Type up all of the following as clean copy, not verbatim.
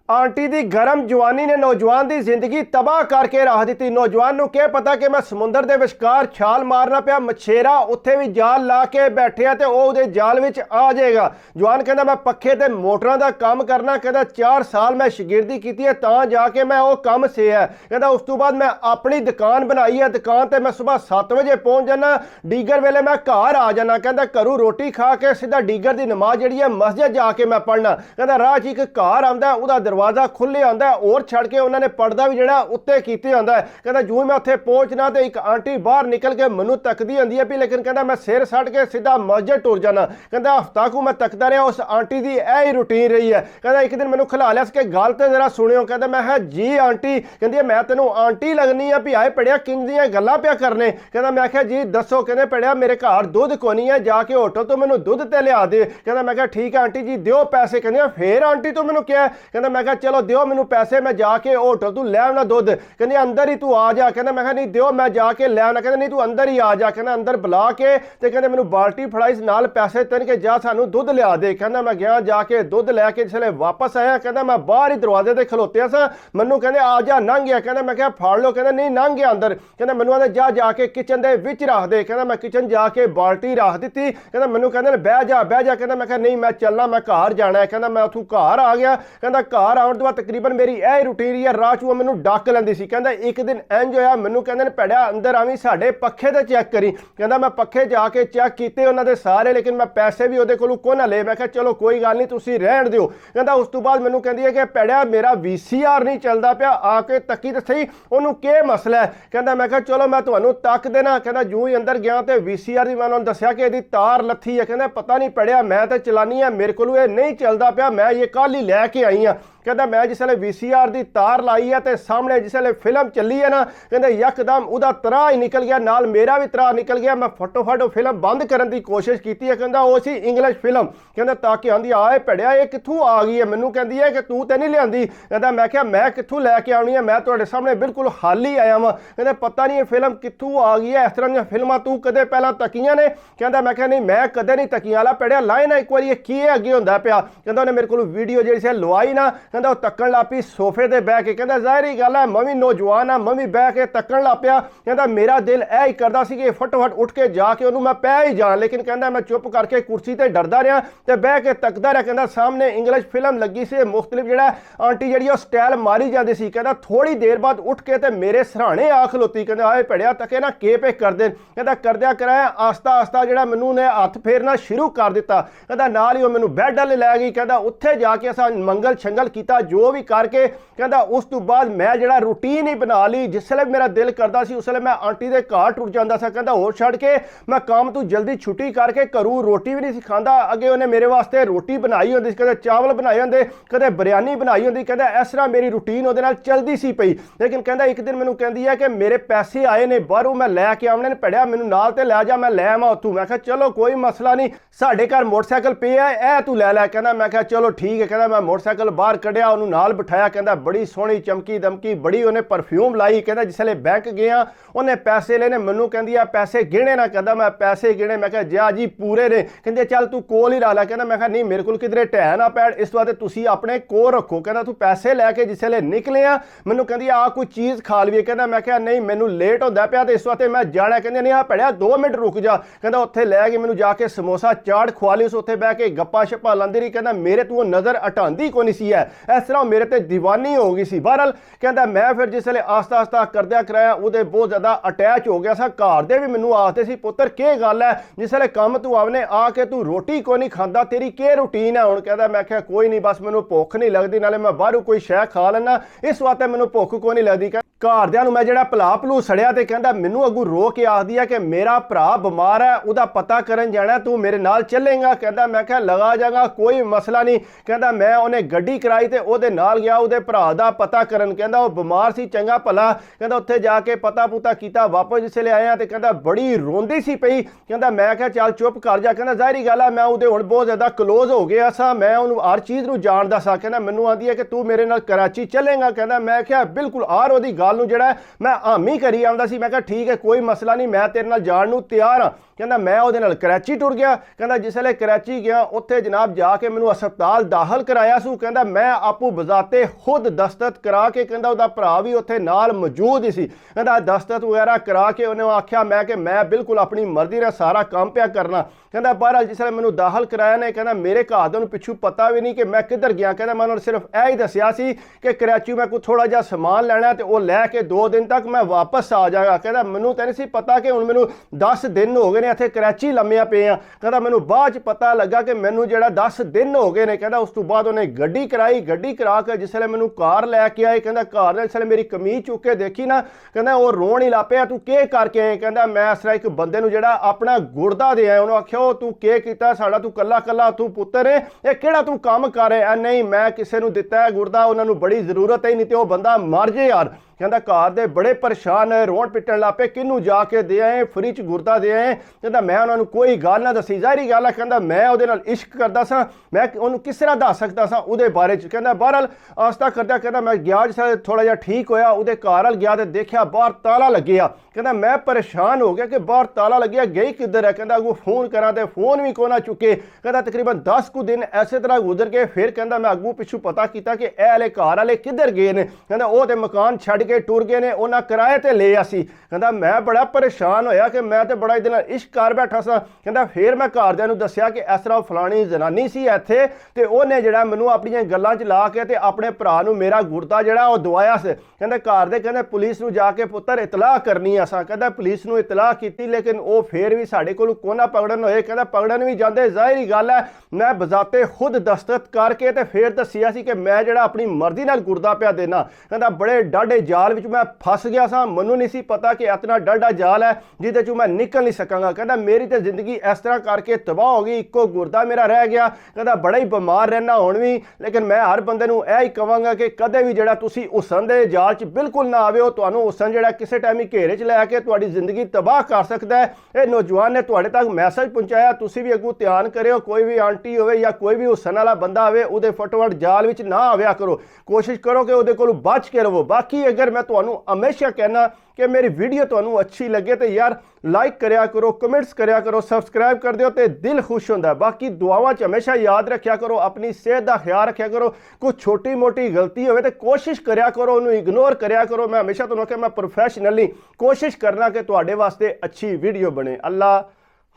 Aunty दी गर्म जवानी ने नौजवान की जिंदगी तबाह करके रख दी। नौजवान को क्या पता कि मैं समुद्र के विचकार छाल मारना पाया, मछेरा उत्थे भी जाल ला के बैठे तो वह जाल में आ जाएगा। जवान कहता मैं पखे ते मोटरां दा काम करना, कहता 4 साल मैं शगिर्दी की है तां जाके मैं वो काम से है। कहता उस तो बाद मैं अपनी दुकान बनाई है, दुकान ते मैं सुबह 7 बजे पहुंच जाना, डीगर वेले मैं घर आ जाना। कहता घरों रोटी खा के सीधा डीगर की नमाज जी है मस्जिद जाके मैं पढ़ना। कहता राह च एक घर आता है, दरवाजा खुले आंदा है और छड़ के उन्होंने पर्दा भी जड़ा उत्ते कीते आंदा है। कहता जूं मैं उत्थे पहुंचना तो एक आंटी बाहर निकल के मैनू तकदी आंदी है भी, लेकिन कहता मैं सिर सट के सीधा मस्जिद टुर जाना। कहता हफ्ता को मैं तकदा रहा, उस आंटी की यही रूटीन रही है। कहता एक दिन मैनू खिला लिया कि गल तो जरा सुनियो। कहता मैं है जी आंटी, कहती मैं तेनों आंटी लगनी है भी आए पढ़िया किंज दियां गल्लां पिया करने। कहता मैं आख्या जी दसो। कहते पढ़िया मेरे घर दुध कोनी है, जाके होटल तो मैनू दुध ते लिया दे। कहता मैं कहा ठीक है आंटी जी दियो पैसे। कहते फिर आंटी तो मैनू क्या? कहता मैं कहा चलो दियो मैनू पैसे, मैं जाके होटल तू ले आना दुध। कहते अंदर ही तू आ जा। कहता मैं नहीं दियो मैं जाके ले आना। कहते नहीं तू अंदर ही आ जा। कहना अंदर बुला के ते कहते मैनू बाल्टी फड़ाई नाल पैसे तन के जा सानू दुध लिया दे। कहना मैं गया जाके दुध लैके जिसले वापस आया, कहता मैं बाहर ही दरवाजे ते खलोते सा, मैनू कहते आ जा लंघ गया। कहना मैं क्या फाड़ लो। कहना नहीं लंघ गया अंदर। कहना मैनू आंदे जा जाके किचन दे विच रख दे। कहना मैं किचन जाके बाल्टी रख दी। कहना मैनू कहते बह जा बह जा। कहना मैं नहीं मैं चलना, मैं घर जाना है। कहना मैं उथों घर आ गया। कहता घर आने तो बाद तकरीबन मेरी यह रूटीन है, राह चू मैनू डक लैंदी सी। कहता एक दिन इंज होया मैनू कहते भैड़ा अंदर आवी साडे पखे ते चेक करी। कहता मैं पखे जाके चेक किए उन्होंने सारे, लेकिन मैं पैसे भी उहदे कोलों कोई ना ले। मैं कहा चलो कोई गल नहीं तुसीं रहण दिओ। कहता उस तो बाद मैनू कहती है कि भैड़ा मेरा VCR नहीं चलता पिया, आके तकी तो सही उन्होंने क्या मसला है। कहता मैं कहा चलो मैं तुहानू तक देना। कहता जूं ही अंदर गया तो VCR की मैं उन्होंने दस्या कि इहदी तार लथी है। कहता पता नहीं पढ़िया मैं तो चलानी है, मेरे को ये नहीं चलता पिया, मैं ये कल ही लैके आई हाँ। कहता मैं जिसले VCR की तार लाई है तो सामने जिसले फिल्म चली है ना, कहते यकदम उदा त्राह ही निकल गया, नाल मेरा भी त्राह निकल गया। मैं फटोफट फिल्म बंद करने की कोशिश की है। कहता वो सी इंग्लिश फिल्म। कहता ताकि आंदी आए भड़िया ये कित्थों आ गई है, मैनू कहती है कि तू तो नहीं लियांदी। कहता मैं क्या मैं कित्थों लैके आनी है, मैं तुहाडे सामने बिल्कुल हाली आया वां। कहते पता नहीं ये फिल्म कित्थों आ गई है, इस तरह दी फिल्मां तू कदे पहला तकियां ने। कहता मैं क्या नहीं मैं कदे नहीं तकियां वाला भड़िया लाए ना एक बार ये की अगे होंदा पिया। कहता उन्हें मेरे को वीडियो जी से लवाई ना, कहता वो तकन ला पी सोफे ते बह के। कहता जाहिर गल है मैं भी नौजवान हाँ, मैं भी बह के तकन ला पिया। कहता मेरा दिल यह ही करता सी कि फटोफट उठ के जाके उन्होंने मैं पै ही जा, लेकिन कहता मैं चुप करके कुर्सी ते डरदा रहा ते बह के तकदा रहा। कहता सामने इंग्लिश फिल्म लगी सी, मुख्तलिफ जिहड़ा आंटी जी स्टाइल मारी जाती सी। कहता थोड़ी देर बाद उठ के ते मेरे सराहने आ खलोती। कहता आए भड़िया तके ना के पे कर दे। कहता करद्या कराया आस्ता आस्ता जिहड़ा मैनू ने हथ फेरना शुरू कर दिता। कहता नाल ही मैनू बैड वाले लै गई। कहता उत्थे जाके असां मंगल छंगल किया जो भी करके। कहता उस तो बाद मैं जिहड़ा रूटीन ही बना ली, जिसले मेरा दिल करता सी उसले मैं आंटी दे घर टुर जांदा सा। कहता होर छड़ के मैं काम तो जल्दी छुट्टी करके घरों रोटी भी नहीं सिखांदा, अगे उन्हें मेरे वास्ते रोटी बनाई होंदी, कदे चावल बनाए होंदे, कदे बिरयानी बनाई होंदी। कहता इस तरह मेरी रूटीन उहदे नाल चलदी सी पई। लेकिन कहता एक दिन मैनू कहंदी है कि मेरे पैसे आए ने बाहरों मैं लैके आउणे ने, भड़िया मैनू नाल ते लै जा मैं लै आवां उत्थों। मैं कहा चलो कोई मसला नहीं, साडे घर मोटरसाइकिल पे है ए तू लै लै। कहता मैं कहा चलो ठीक है। कहता मैं मोटरसाइकिल बाहर कढ़िया उन्होंने नाल बिठाया। कहता बड़ी सोहनी चमकी दमकी बड़ी उन्हें परफ्यूम लाई। कहता जिसले बैंक गया उन्हें पैसे लेने, मैनू कहती है पैसे गिने ना। कहता मैं पैसे गिने। मैं कहा जा जी पूरे ने। कहते चल तू कोल ही ला लै। कहता मैं कहा नहीं मेरे को किधरे ढह ना पैण, इस वास्ते तुसीं अपने कोल रखो। कहता तू पैसे लैके जिसले निकले आ मैनू कहती आ कोई चीज़ खा लीए। कहता मैं कहा नहीं मैनू लेट होंदा पिया तो इस वास्ते मैं जाना। कहते नहीं आ भड़िया 2 मिनट रुक जा। कहता उत्थे लै गई मैनू जाके समोसा चाट खुआ ली, उस उत्थे बह के गप्पा शप्पा लांदी रही। कहता मेरे तू नज़र हटांदी कोई नहीं सी है, इस तरह मेरे ते दीवानी हो गई सी। बहरहाल कहता मैं फिर जिसले आस्ता आस्ता करद्या कराया उहदे बहुत ज़्यादा अटैच हो गया सा। घर दे भी मैनू आखदे सी पुत्तर के गल है जिसले काम तू आवने आके तू रोटी कोई नहीं खांदा, तेरी के रूटीन है हुण। कहता मैं क्या कोई नहीं बस मैनू भुख नहीं लगती, नाले मैं बाहरों कोई शै खा लैना इस वास्ते मैनू भुख कोई नहीं लगती। घरदियां नूं मैं जिहड़ा भला भलू सड़िया तो कहता मैनू अगू रो के आखदी है कि मेरा भरा बीमार है, उहदा पता करन जाना, तू मेरे नाल चलेगा। कहता मैं क्या लगा जागा कोई मसला नहीं। कहता मैं उन्हें गड्डी कराई तो उहदे नाल गया उहदे भरा दा पता करन। कहता वो बीमार सी चंगा भला। कहता उत्थे जाके पता पुता किया, वापस जिसले आया तो कहता बड़ी रोंदी सी पई। कहता मैं क्या चल चुप कर जा। कहता जाहिर गल है मैं उहदे हुण बहुत ज़्यादा क्लोज हो गया सा, मैं उन्होंने हर चीज़ नूं जानदा सा। कहता मैनू आंदी है कि तू मेरे नाल कराची चलेगा। कहता मैं क्या बिल्कुल हर उहदी गल नूं जिहड़ा मैं हामी करी आंदा सी। मैं कहा ठीक है कोई मसला नहीं मैं तेरे नाल जाण नूं तैयार हाँ। ਕਹਿੰਦਾ ਮੈਂ ਉਹਦੇ ਨਾਲ ਕਰਾਚੀ ਟੁਰ ਗਿਆ। ਕਹਿੰਦਾ ਜਿਸ ਵੇਲੇ ਕਰਾਚੀ ਗਿਆ ਉੱਥੇ ਜਨਾਬ ਜਾ ਕੇ ਮੈਨੂੰ ਹਸਪਤਾਲ ਦਾਖਲ ਕਰਾਇਆ ਸੂ। ਕਹਿੰਦਾ ਮੈਂ ਆਪੂ ਬਜ਼ਾਤੇ ਖੁਦ ਦਸਤਖਤ ਕਰਾ ਕੇ, ਕਹਿੰਦਾ ਉਹਦਾ ਭਰਾ ਵੀ ਉੱਥੇ ਨਾਲ ਮੌਜੂਦ ਹੀ ਸੀ। ਕਹਿੰਦਾ ਦਸਤਖਤ ਵਗੈਰਾ ਕਰਾ ਕੇ ਉਹਨੇ ਆਖਿਆ ਕਿ ਮੈਂ ਬਿਲਕੁਲ ਆਪਣੀ ਮਰਜ਼ੀ ਨਾਲ ਸਾਰਾ ਕੰਮ ਪਿਆ ਕਰਨਾ। ਕਹਿੰਦਾ ਬਹਰਹਾਲ ਜਿਸ ਵੇਲੇ ਮੈਨੂੰ ਦਾਖਲ ਕਰਾਇਆ ਨੇ, ਕਹਿੰਦਾ ਮੇਰੇ ਘਰ ਨੂੰ ਪਿੱਛੋਂ ਪਤਾ ਵੀ ਨਹੀਂ ਕਿ ਮੈਂ ਕਿੱਧਰ ਗਿਆ। ਕਹਿੰਦਾ ਮੈਂ ਉਹਨਾਂ ਨੂੰ ਸਿਰਫ ਇਹ ਹੀ ਦੱਸਿਆ ਸੀ ਕਿ ਕਰਾਚੀ ਮੈਂ ਕੋਈ ਥੋੜਾ ਜਿਹਾ ਸਮਾਨ ਲੈਣਾ ਤੇ ਉਹ ਲੈ ਕੇ 2 ਦਿਨ ਤੱਕ ਮੈਂ ਵਾਪਸ ਆ ਜਾਗਾ। ਕਹਿੰਦਾ ਮੈਨੂੰ ਤਾਂ ਨਹੀਂ ਸੀ ਪਤਾ ਕਿ ਹੁਣ ਮੈਨੂੰ 10 ਦਿਨ ਹੋ ਗਏ ਨੇ ਇੱਥੇ ਕਰਾਚੀ ਲੰਮਿਆ ਪਏ ਆ। ਕਹਿੰਦਾ ਮੈਨੂੰ ਬਾਅਦ ਚ ਪਤਾ ਲੱਗਾ ਕਿ ਮੈਨੂੰ ਜਿਹੜਾ 10 ਦਿਨ ਹੋ ਗਏ ਨੇ। ਕਹਿੰਦਾ ਉਸ ਤੋਂ ਬਾਅਦ ਉਹਨੇ ਗੱਡੀ ਕਰਾਈ, ਗੱਡੀ ਕਰਾ ਕੇ ਜਿਸ ਵੇਲੇ ਮੈਨੂੰ ਕਾਰ ਲੈ ਕੇ ਆਏ, ਕਹਿੰਦਾ ਕਾਰ ਨੇ ਜਿਸ ਵੇਲੇ ਮੇਰੀ ਕਮੀਜ਼ ਚੁੱਕ ਕੇ ਦੇਖੀ ਨਾ, ਕਹਿੰਦਾ ਉਹ ਰੋਣ ਹੀ ਲੱਗ ਪਿਆ, ਤੂੰ ਕੀ ਕਰਕੇ ਆਏ। ਕਹਿੰਦਾ ਮੈਂ ਇਸ ਤਰ੍ਹਾਂ ਇੱਕ ਬੰਦੇ ਨੂੰ ਜਿਹੜਾ ਆਪਣਾ ਗੁਰਦਾ ਦੇ ਆਇਆ, ਉਹਨੂੰ ਆਖਿਆ ਤੂੰ ਕੀ ਕੀਤਾ, ਸਾਡਾ ਤੂੰ ਕੱਲਾ ਕੱਲਾ ਤੂੰ ਪੁੱਤਰ ਹੈ, ਇਹ ਕਿਹੜਾ ਤੂੰ ਕੰਮ ਕਰ ਰਿਹਾ। ਨਹੀਂ ਮੈਂ ਕਿਸੇ ਨੂੰ ਦਿੱਤਾ ਹੈ ਗੁਰਦਾ, ਉਹਨਾਂ ਨੂੰ ਬੜੀ ਜ਼ਰੂਰਤ ਹੈ, ਨਹੀਂ ਤੇ ਉਹ ਬੰਦਾ ਮਰ ਜੇ ਯਾਰ। ਕਹਿੰਦਾ ਘਰ ਦੇ ਬੜੇ ਪਰੇਸ਼ਾਨ ਹੈ, ਰੋਣ ਪਿੱਟਣ ਲੱਗ ਪਏ, ਕਿਹਨੂੰ ਜਾ ਕੇ ਦੇ ਆਏ, ਫਰੀ ਚ ਗੁਰਦਾ ਦੇ ਆਏ। ਕਹਿੰਦਾ ਮੈਂ ਉਹਨਾਂ ਨੂੰ ਕੋਈ ਗੱਲ ਨਾ ਦੱਸੀ, ਜ਼ਾਹਿਰੀ ਗੱਲ ਹੈ। ਕਹਿੰਦਾ ਮੈਂ ਉਹਦੇ ਨਾਲ ਇਸ਼ਕ ਕਰਦਾ ਸਾਂ, ਮੈਂ ਉਹਨੂੰ ਕਿਸ ਤਰ੍ਹਾਂ ਦੱਸ ਸਕਦਾ ਸਾਂ ਉਹਦੇ ਬਾਰੇ ਚ। ਕਹਿੰਦਾ ਬਹਰਹਾਲ ਆਸਤਾ ਕਰਦਾ, ਕਹਿੰਦਾ ਮੈਂ ਗਿਆ ਜਿਸ ਥੋੜਾ ਜਿਹਾ ਠੀਕ ਹੋਇਆ, ਉਹਦੇ ਘਰ ਵੱਲ ਗਿਆ ਤੇ ਦੇਖਿਆ ਬਾਹਰ ਤਾਲਾ ਲੱਗਿਆ। ਕਹਿੰਦਾ ਮੈਂ ਪਰੇਸ਼ਾਨ ਹੋ ਗਿਆ ਕਿ ਬਾਹਰ ਤਾਲਾ ਲੱਗਿਆ, ਗਈ ਕਿੱਧਰ ਹੈ। ਕਹਿੰਦਾ ਅੱਗੋਂ ਫੋਨ ਕਰਾਂ ਤੇ ਫੋਨ ਵੀ ਕੋਈ ਨਾ ਚੁੱਕੇ। ਕਹਿੰਦਾ ਤਕਰੀਬਨ 10 ਕੁ ਦਿਨ ਐਸੇ ਤਰ੍ਹਾਂ ਗੁਜ਼ਰ ਗਏ। ਫਿਰ ਕਹਿੰਦਾ ਮੈਂ ਅੱਗੋਂ ਪਿੱਛੋਂ ਪਤਾ ਕੀਤਾ ਕਿ ਇਹ ਵਾਲੇ ਘਰ ਵਾਲੇ ਕਿੱਧਰ ਗਏ ਨੇ। ਕਹਿੰਦਾ ਉਹ ਤੇ ਮਕਾਨ ਛੱਡ ਕੇ ਟੁਰ ਗਏ ਨੇ, ਉਹਨਾਂ ਕਿਰਾਏ ਤੇ ਲਿਆ ਸੀ। ਕਹਿੰਦਾ ਮੈਂ ਬੜਾ ਪਰੇਸ਼ਾਨ ਹੋਇਆ ਕਿ ਮੈਂ ਤੇ ਬੜਾ ਇਹਦੇ ਨਾਲ ਇਸ਼ਕ ਕਰ ਬੈਠਾ ਸਾਂ। ਕਹਿੰਦਾ ਫਿਰ ਮੈਂ ਘਰਦਿਆਂ ਨੂੰ ਦੱਸਿਆ ਕਿ ਇਸ ਤਰ੍ਹਾਂ ਫਲਾਣੀ ਜ਼ਨਾਨੀ ਸੀ ਇੱਥੇ ਤੇ ਉਹਨੇ ਜਿਹੜਾ ਮੈਨੂੰ ਆਪਣੀਆਂ ਗੱਲਾਂ 'ਚ ਲਾ ਕੇ ਤੇ ਆਪਣੇ ਭਰਾ ਨੂੰ ਮੇਰਾ ਗੁਰਦਾ ਜਿਹੜਾ ਉਹ ਦਵਾਇਆ ਸੀ। ਕਹਿੰਦਾ ਘਰ ਦੇ ਕਹਿੰਦੇ ਪੁਲਿਸ ਨੂੰ ਜਾ ਕੇ ਪੁੱਤਰ ਇਤਲਾਹ ਕਰਨੀ ਅਸਾਂ। ਕਹਿੰਦਾ ਪੁਲਿਸ ਨੂੰ ਇਤਲਾਹ ਕੀਤੀ ਲੇਕਿਨ ਉਹ ਫੇਰ ਵੀ ਸਾਡੇ ਕੋਲ ਕੋਨਾ ਪਕੜਨ ਹੋਏ। ਕਹਿੰਦਾ ਪਕੜਨ ਵੀ ਜਾਂਦੇ, ਜ਼ਾਹਿਰੀ ਗੱਲ ਹੈ ਮੈਂ ਬਜ਼ਾਤੇ ਖੁਦ ਦਸਤਖਤ ਕਰਕੇ ਤੇ ਫੇਰ ਦੱਸਿਆ ਸੀ ਕਿ ਮੈਂ ਜਿਹੜਾ ਆਪਣੀ ਮਰਜ਼ੀ ਨਾਲ ਗੁਰਦਾ ਪਿਆ ਦੇਣਾ। ਕਹਿੰਦਾ ਬੜੇ ਡਾਢੇ ਜਾਲ ਵਿੱਚ ਮੈਂ ਫਸ ਗਿਆ ਸਾਂ, ਮੈਨੂੰ ਨਹੀਂ ਸੀ ਪਤਾ ਕਿ ਇਤਨਾ ਡਾਢਾ ਜਾਲ ਹੈ ਜਿਹਦੇ ਚੋਂ ਮੈਂ ਨਿਕਲ ਨਹੀਂ ਸਕਾਂਗਾ। ਕਹਿੰਦਾ ਮੇਰੀ ਤੇ ਜ਼ਿੰਦਗੀ ਇਸ ਤਰ੍ਹਾਂ ਕਰਕੇ ਤਬਾਹ ਹੋ ਗਈ, ਇੱਕੋ ਗੁਰਦਾ ਮੇਰਾ ਰਹਿ ਗਿਆ। ਕਹਿੰਦਾ ਬੜਾ ਹੀ ਬਿਮਾਰ ਰਹਿਣਾ ਹੁਣ ਵੀ, ਲੇਕਿਨ ਮੈਂ ਹਰ ਬੰਦੇ ਨੂੰ ਇਹ ਹੀ ਕਹਾਂਗਾ ਕਿ ਕਦੇ ਵੀ ਜਿਹੜਾ ਤੁਸੀਂ ਹੁਸਨ ਦੇ ਜਾਲ 'ਚ ਬਿਲਕੁਲ ਨਾ ਆਵੇ। ਤੁਹਾਨੂੰ ਹੁਸਨ ਜਿਹੜਾ ਕਿਸੇ ਟਾਈਮ ਹੀ ਘੇਰੇ 'ਚ ਲੈ ਕੇ ਤੁਹਾਡੀ ਜ਼ਿੰਦਗੀ ਤਬਾਹ ਕਰ ਸਕਦਾ ਹੈ। ਇਹ ਨੌਜਵਾਨ ਨੇ ਤੁਹਾਡੇ ਤੱਕ ਮੈਸੇਜ ਪਹੁੰਚਾਇਆ, ਤੁਸੀਂ ਵੀ ਅੱਗੋਂ ਧਿਆਨ ਕਰਿਓ। ਕੋਈ ਵੀ ਆਂਟੀ ਹੋਵੇ ਜਾਂ ਕੋਈ ਵੀ ਹੁਸਨ ਵਾਲਾ ਬੰਦਾ ਹੋਵੇ, ਉਹਦੇ ਫਟਾਫਟ ਜਾਲ ਵਿੱਚ ਨਾ ਆਵਿਆ ਕਰੋ, ਕੋਸ਼ਿਸ਼ ਕਰੋ ਕਿ ਉਹਦੇ ਕੋਲੋਂ ਬਚ ਕੇ ਰਹੋ। ਬਾਕੀ ਅਗਰ ਮੈਂ ਤੁਹਾਨੂੰ ਹਮੇਸ਼ਾ कहना कि मेरी वीडियो तो अच्छी लगे तो यार लाइक करया करो, कमेंट्स करया करो, सबसक्राइब कर दो तो दिल खुश होता है। बाकी दुआवां च हमेशा याद रखा करो, अपनी सेहत का ख्याल रखा करो। कोई छोटी मोटी गलती हो तो कोशिश करया करो, उन्होंने इग्नोर करया करो। मैं हमेशा तो मैं प्रोफैशनली कोशिश करना कि तुहाडे वास्ते अच्छी वीडियो बने। अल्लाह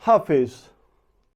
हाफिज़।